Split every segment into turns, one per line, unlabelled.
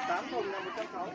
8 thùng là 160.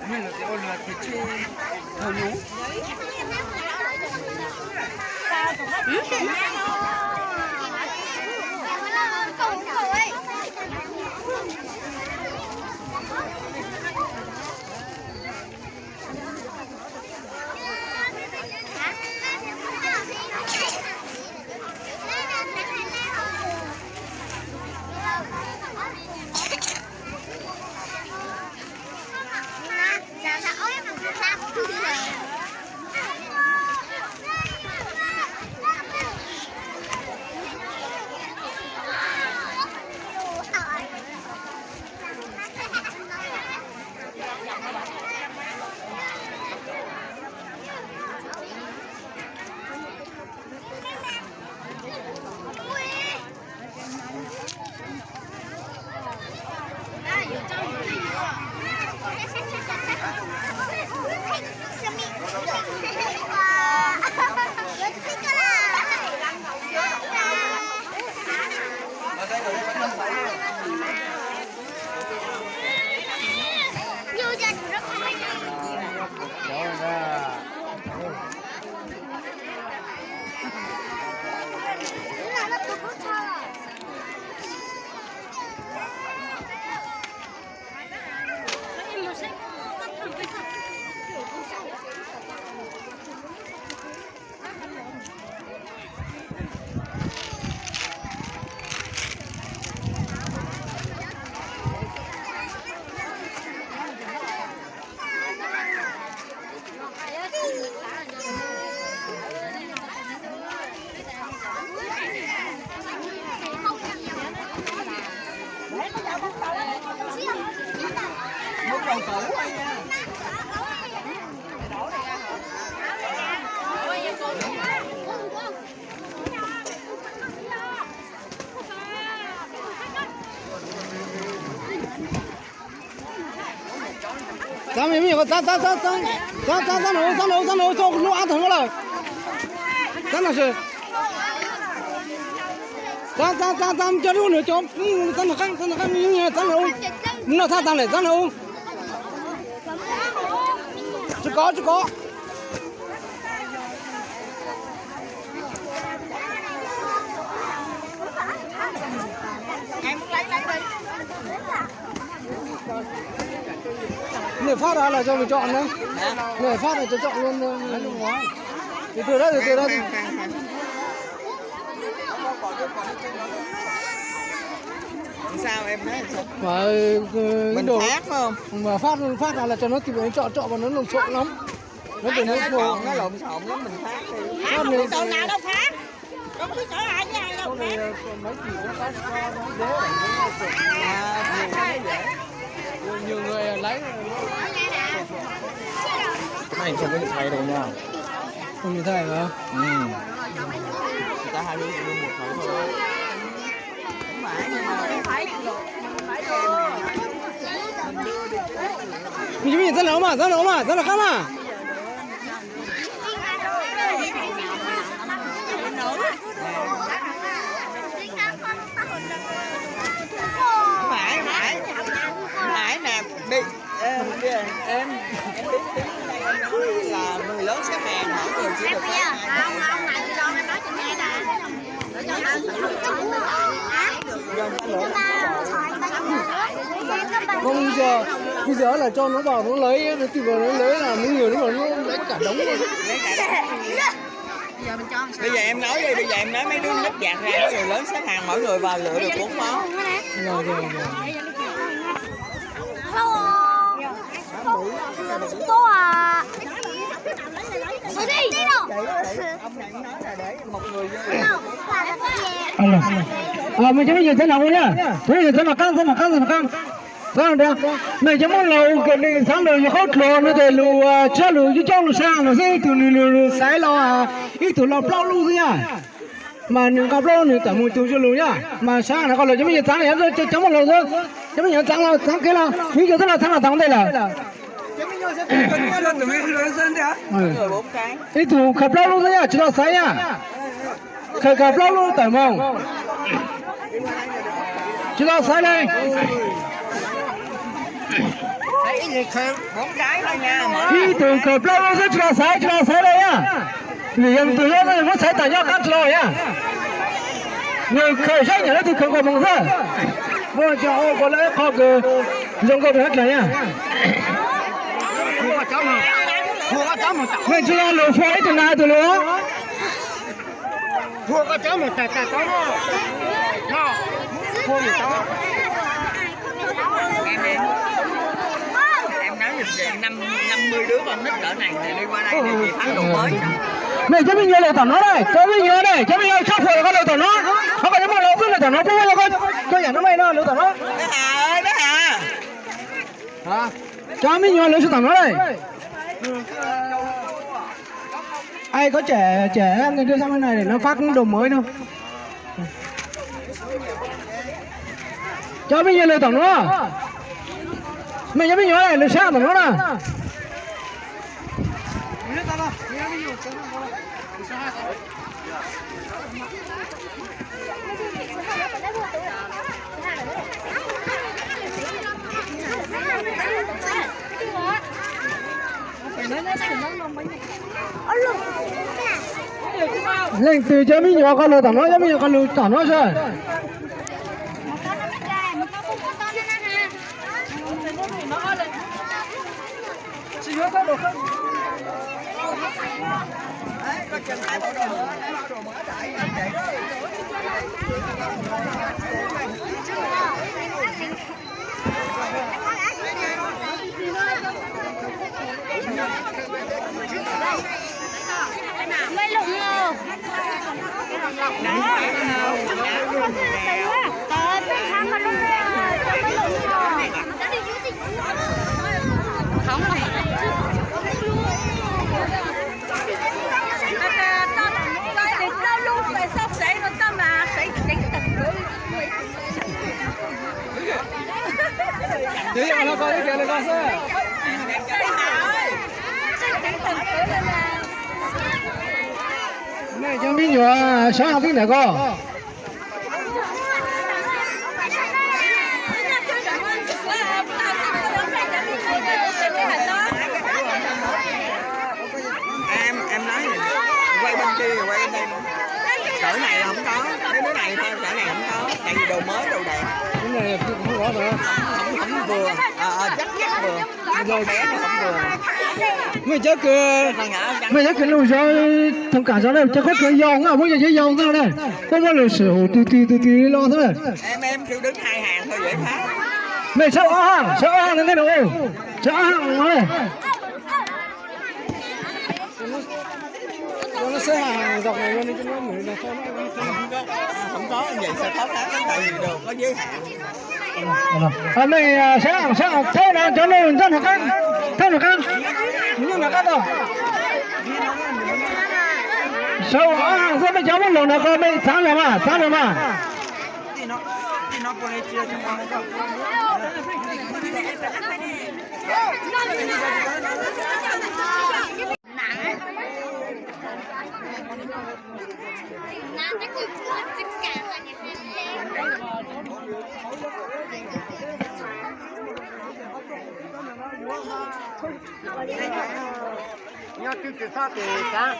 Mình là cái ôn là thịt chi thầu nhú. Một đầu củ thôi nha. Hãy subscribe cho kênh Ghiền Mì Gõ để không bỏ lỡ những video hấp dẫn.
咱们没有，咱能做路安藤了，真的是，咱叫路呢叫，咱看，咱路，那他咱嘞，咱路，这高。Này phát ra là cho mình chọn đấy. Này phát là cho chọn luôn luôn ngoài. Từ đó.
Sao em thấy sao?
Mà
Mình
đồ
phát không?
mà phát ra là cho nó kịp chọn và nó lộn xộn lắm. Nó từ nó
còn nó lộn xộn lắm mình phát đi.
Phát này
chỗ nào đâu phát. Không biết chỗ ai với ai đâu phát.
Mấy chỉ có phát nhiều người lấy
này không có được thay đâu nha.
không nhìn thấy hả?
Người ta hai đứa một thử thôi.
Mình nhìn rất là khám à.
Nãy nè đi em là người lớn xếp hàng mỗi người chỉ được
Không, này cho anh nói cho nghe nè.
Không bây giờ là cho nó vào nó lấy nó tìm vào nó lấy là mấy người nó vào nó lấy cả đống luôn.
bây giờ em nói mấy đứa nít dạt ra người lớn xếp hàng mỗi người vào lựa được 4 món.
Rồi.
Bố à. Đi đâu?
Ông này nói là để một người vô.
Mình bây giờ thế nào nhá? Bây giờ thế nào căng. Vâng được. Này chứ muốn lầu cái này sáng đầu như khóc lò nó để lù chơi lù chứ trong lù sang nó sẽ từ lù sái lò ít từ lò plau lù nha. Mà những cặp lò này tầm một từ cho lù nhá. Mà sáng nó còn là chứ bây giờ sáng này em chấm một lầu thôi. Chứ bây giờ sáng cái là bây giờ thế là tháng đây là.
Người 4 cái.
Ít từ cặp lò luôn nha, chỉ là sái nha. Cặp lò luôn tầm không? Chỉ là sái đây.
4 cái thôi nha.
Khi từ cặp lâu nó sẽ cho sái đây nhá. Vì em từ đó nó sẽ tại nhau cắt rồi nhá. Người khởi sách nhà nó thì không có mong ra. Vừa cho họ có lẽ có cái giống câu hết này nhá. Mình chỉ là lửa phơi từ nào từ lửa. Thua có cháu một tài cháu nó. Thua một cháu.
Em nói gì 50 đứa con nít cỡ này thì đi qua đây thì chị thắng đồ mới.
Này cho mình nhớ lời tao nói đây, cho mình nhớ sắp rồi con lời tao nói. Không phải một lời cứ lời tao nói cũng con. Cho nhà nó mày nó lời tao nói.
Bé Hà ơi, bé Hà.
Hả? Cho mình nhớ lời tao nói đây. Ai có trẻ em thì đưa sang bên này để nó phát đồ mới đâu. Cho mình nhớ lời tao nói. Mày nhớ mình nhớ này, lời sao tao nói nè. Lên từ cho mình nhỏ con lừa tao nói, cho mình nhỏ con lừa tao nói rồi.
Mấy lụng không? Đó. Trời ơi, tháng con lúc này cho mấy lụng rồi. Không rồi. Tao luôn tại sao xảy ra tao mà xảy đánh tật nữa.
Thế mà nó coi cái kia nó coi sao? này chẳng biết nhiều sáng biết này co
em nói này, quay bên kia quay bên đây cỡ này là không có, mấy đứa này thôi, cỡ này không có, tại vì đồ mới đồ đẹp.
cái này không rõ mà
Không vừa, chắc vừa, đồ bé thì không vừa.
mày chắc mày chắc cái lối gió thông cả gió này chắc có cái dòng à bây giờ cái dòng sao đây có bao giờ sửa từ lo thế này
Em kêu đứng hai hàng thôi dễ phá.
mày sợ hàng này đâu sợ hàng này nó sẽ hàng dọc này luôn đi cho nó người là
Không có vậy sao khó phá, tại vì đồ có giới hạn.
này sẽ hàng thế nào cho nó rất là căng nhưng mà căng đâu sao hàng sẽ phải cháu một lần nào con đi sáng rồi mà
nhớ chứ từ xa từ xa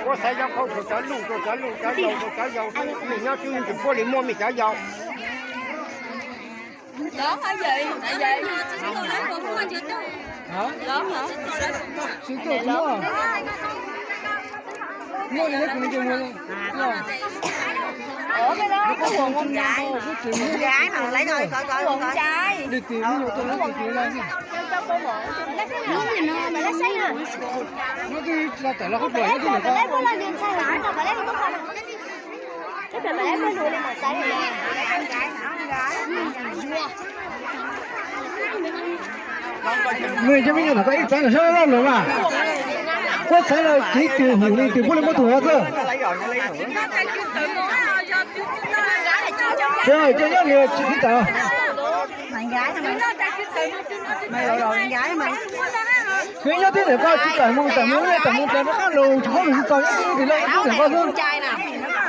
có xe giao không phải chở lù chở dầu mình nhớ chứ từ phố liền mua mình chở dầu
Lớn hả gì? Tại vì chúng tôi lấy một của chị đâu.
hả
Lớn hả?
sư tôi mua này cũng chưa mua
Ở cái đó có quần con trai. Con gái mà lấy thôi coi quần trai.
đi tìm nhiều tôi lấy tìm ra
Cho cô mượn. Lấy cái nào? Mày lấy cái nào?
nó đi là tại nó không phải cái gì nữa
Lấy cái là điện sai hả? Tao phải lấy cái không. Cái phải lấy cái đuôi lên mà trái này. Con gái hả? Con gái.
người cho mình là có ít cái là sao lắm rồi mà có thể là chỉ từ hiểu đi từ bốn đến bốn tuổi cơ rồi cho nhớ nhiều chỉ biết tao
Bạn gái hả mày? Mày rồi bạn gái mày.
cứ nhớ tiếng để coi chỉ cần mua tầm nó khác luôn chỉ có mình coi nhớ tiếng thì lấy tiếng để coi thôi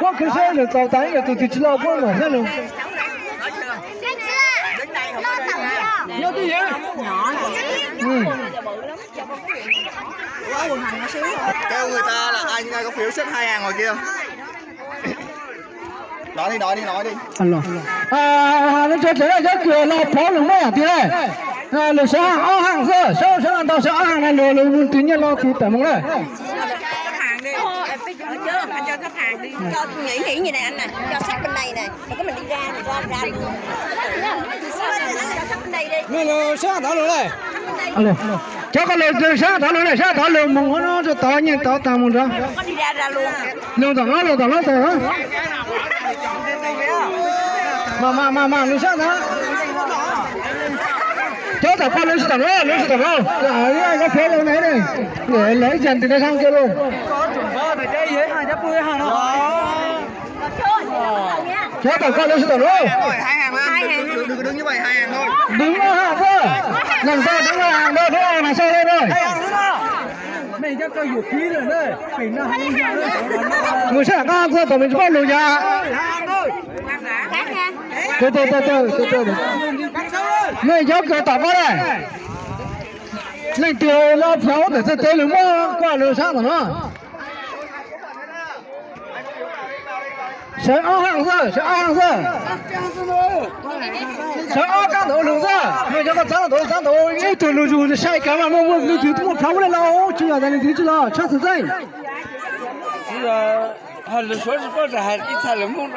có cái xe là tàu tái là từ chỉ lo có mà thế luôn nhớ tiếng gì
Kêu người ta là ai có phiếu xếp hai hàng ngoài kia. Nói đi.
alo nó cho cửa là phó lùng mấy à tí này là sao hàng sao ăn tao sao hàng này luôn tự nhiên lo thì tầm mong này
Hàng đi. Được chưa? Anh cho khách hàng đi. Cho nghĩ nghĩ như này anh nè, cho sách bên đây nè, rồi cái mình đi ra thì ra luôn. Cho sách bên đây đi.
này sao thảo luôn này alo cho cái lời sao thảo luôn mong nó cho tao nhiên tao tao mong ra
Có đi ra luôn.
luôn tao nó mà nó sao đó cho tao con lên tao đó ai có phê luôn này để lấy dần từ đây sang kia luôn cho tao con lên tao đó
Hai hàng lên, đừng đứng như vậy, hai hàng thôi.
đứng ở hàng cơ làm sao đứng ở hàng đây thế hàng là sao đây rồi này chắc coi vũ khí rồi đấy mình nó hay người sẽ có cơ của mình có lùi ra từ này cho cơ tập vào đây này tiêu lo phiếu để tới lưng mua qua lừa sang rồi nó sẽ ở hàng rồi sẽ ở các đồ lừa ra người cho con sáng đồ ấy từ lừa dù sai cả mà mua lừa thứ một pháo lên lâu chưa là đây thứ chưa chắc thật đấy
hẳn là số có ra hẳn ít thay là muốn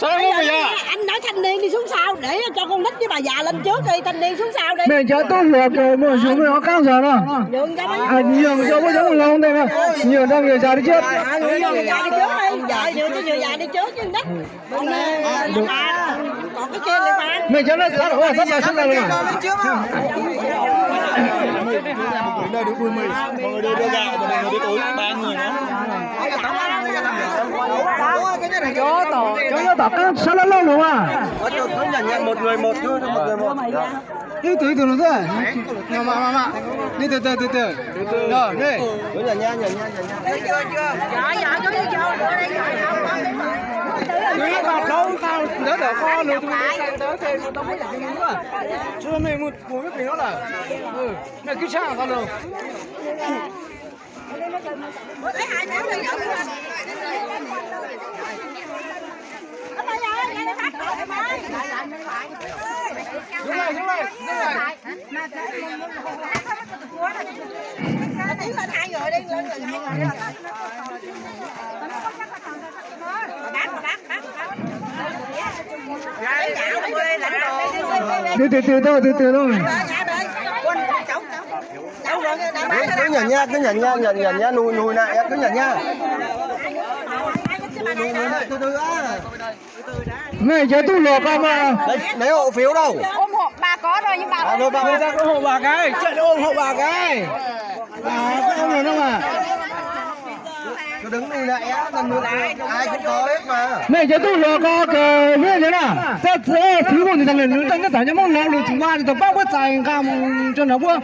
sao không bây giờ
Anh nói thanh niên đi xuống sau để cho con nít với bà già lên trước đi, thanh niên xuống sau đi.
mình cho tôi lừa rồi mua xuống nó cao giờ đó
Nhường cho mấy
nhường cho có giống lâu đây mà nhiều đang người già đi trước
người già đi trước đi, vợ nhường cho người già đi trước chứ đất. Còn cái kia liên quan.
mình cho nó sắp rồi xuống đây rồi
Đây được 10, mọi người đưa gạo, mọi người đưa túi, 3 người nữa.
cho tỏ các sao nó lâu rồi mà
Có nhận một người một thôi, một người một.
Đi từ từ nó ra. Mà. Đi từ từ. Rồi, đi.
Nhả nha.
Chưa. Dạ, vô đây
Cứ vào đâu tao đỡ đỡ con rồi tao tao mới làm cái nữa. Chưa mình một cái nó là. Này cứ sang con rồi.
Lấy hai máu đi nhậu.
Đúng rồi.
Tiến lên hai người đi, lên hai người. Bác.
Từ từ thôi.
Cứ nhả nha, nùi lại, cứ nhả nha. Từ từ á.
Này cho tôi lột ra mà.
Lấy hộ phiếu đâu?
Ôm hộ bà có rồi nhưng bà
À, rồi bà
ra có hộ bà cái, chạy ôm hộ bà cái. Có ông nào đâu mà.
cứ đứng đi lại á, ai cũng có hết mà.
Này cho tôi lột có cái như thế nào? Thế thiếu một thằng lớn tao nhắc cho mong lo chúng ta thì tao bao quát dài cam cho nó bữa.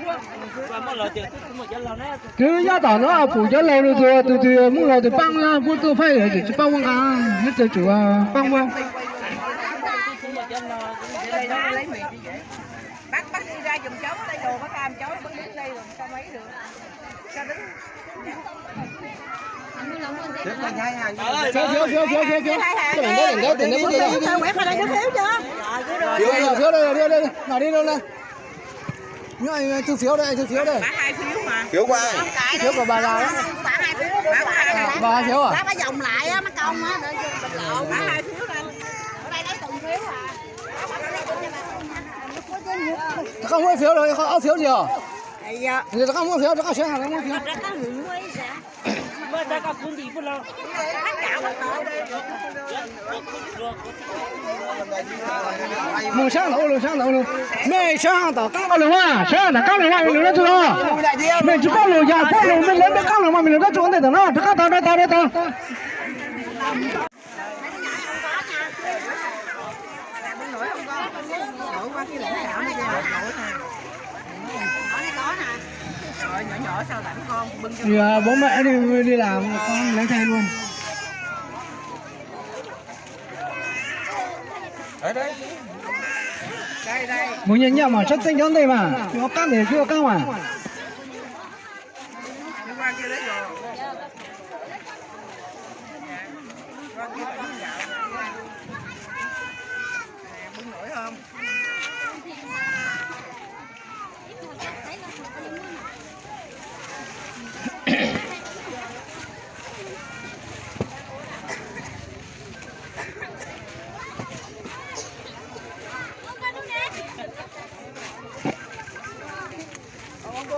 Cứ giá tao nó phụ cho lâu rồi từ muốn lo thì băng ra, bữa tôi phải để cho băng cả, hết cho chủ băng qua.
bác đi ra giùm cháu đây đồ bác làm cháu bác đứng đây rồi sao mấy được sao đứng
Phiếu.
quét ở đây đứng phiếu chưa
Phiếu đây, nào đi đâu đây? Nhá, thu phiếu đây.
bác hai phiếu mà
Phiếu của ai?
Phiếu của bà già đó.
bác hai phiếu
Bà hai phiếu à?
bác phải vòng lại á, mất công á, để bình lộn. Bác hai phiếu lên. Ở đây lấy từng phiếu à.
Không mua phiếu rồi, không phiếu gì à?
Dạ.
Thì không mua phiếu, không chuyển hàng, không mua phiếu.
Ra có hưởng quay ra. Ra có cuốn gì lo. Bác cạo bác tội đi.
Mùng sáng đầu luôn. Mẹ sáng đầu căng vào luôn à? Sáng đầu căng vào mình nó chưa? Mình chỉ có lùi ra, mình lấy cái căng vào mình nó chưa để nó. Tao.
Nhỏ sao lãnh con bưng cho.
Thì bố mẹ đi làm con lấy thay luôn.
Đây.
Muốn nhận nhau mà chất sinh trong đây mà. Nó căng để chưa căng mà.
Bưng nổi không?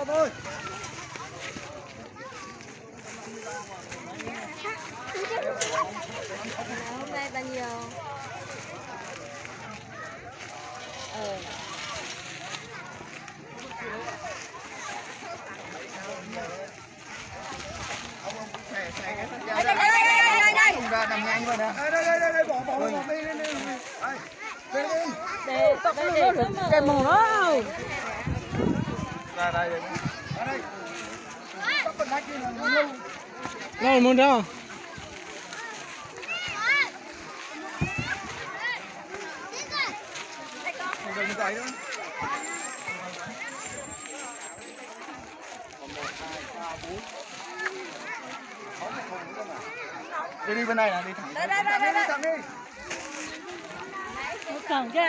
Thôi.
Hôm nay bao nhiêu?
Ra nằm ngang qua nè. Đây, bỏ đi.
Để tóc nó cái mồm nó.
Ra đây.
Đâu muốn đâu?
Đi bên này nè, đi thẳng.
Đây. Một cần chứ.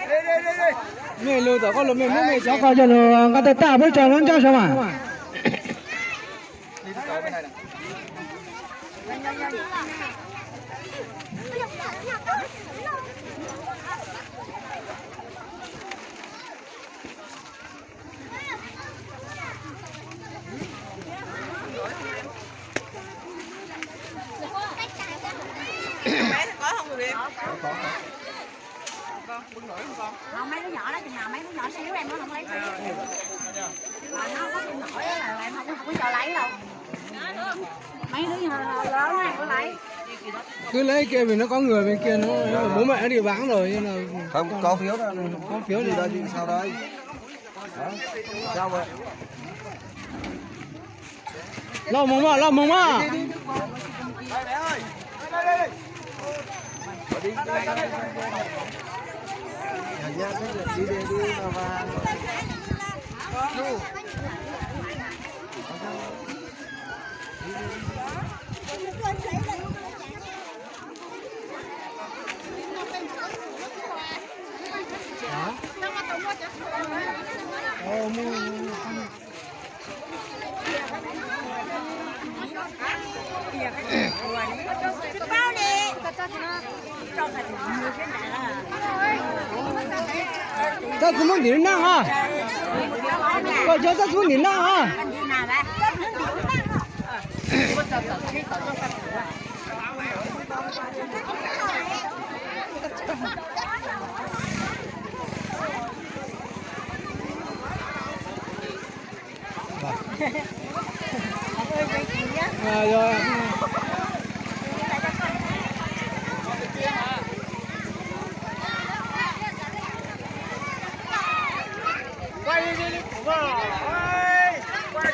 Đi.
Mẹ lừa tao có lừa mẹ cháu coi cho nó người ta với cho nó cho sao mà.
Đi cầu bên này nè.
Bé có không được em?
Có.
Con bưng nổi không con? Không, mấy đứa nhỏ đó chừng nào mấy đứa nhỏ xíu em nó không lấy xíu. Mà nó có bưng nổi là em không có cho lấy đâu. Mấy đứa nhỏ lớn này có lấy.
cứ lấy kia vì nó có người bên kia nó bố mẹ nó đi bán rồi nên là
Không có phiếu đâu.
có phiếu
Gì
gì
đây thì sao đây? Đó. Sao vậy?
lo mông mà
bao nè cho thành nhiều cái này là
ta怎么你那啊我觉得你那啊
anh đi nào vậy
rồi
quay đi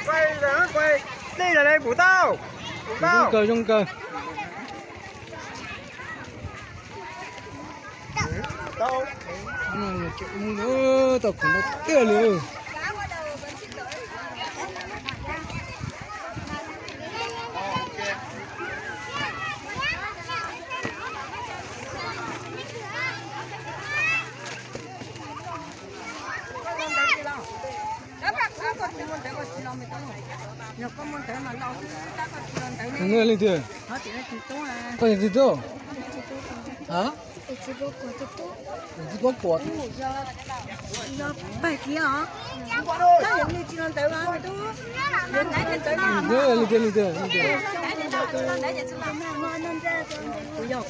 quay rồi quay đây là đây của tao
trong cờ
tao
tao cũng nó tiêu luôn người lên tiền có gì tốt hả chỉ có quạt
bài kia hả nó giống như chưa tới mà tôi lên nãy lên tới nó
lên tiền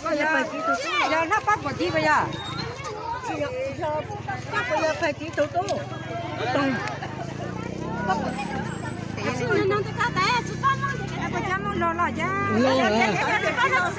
có giờ bài kia tôi giờ nó bắt vào chi bây giờ bắt bây giờ bài kia tôi nó có té chú con nó có chăm lo chứ
lo hả
chú con nó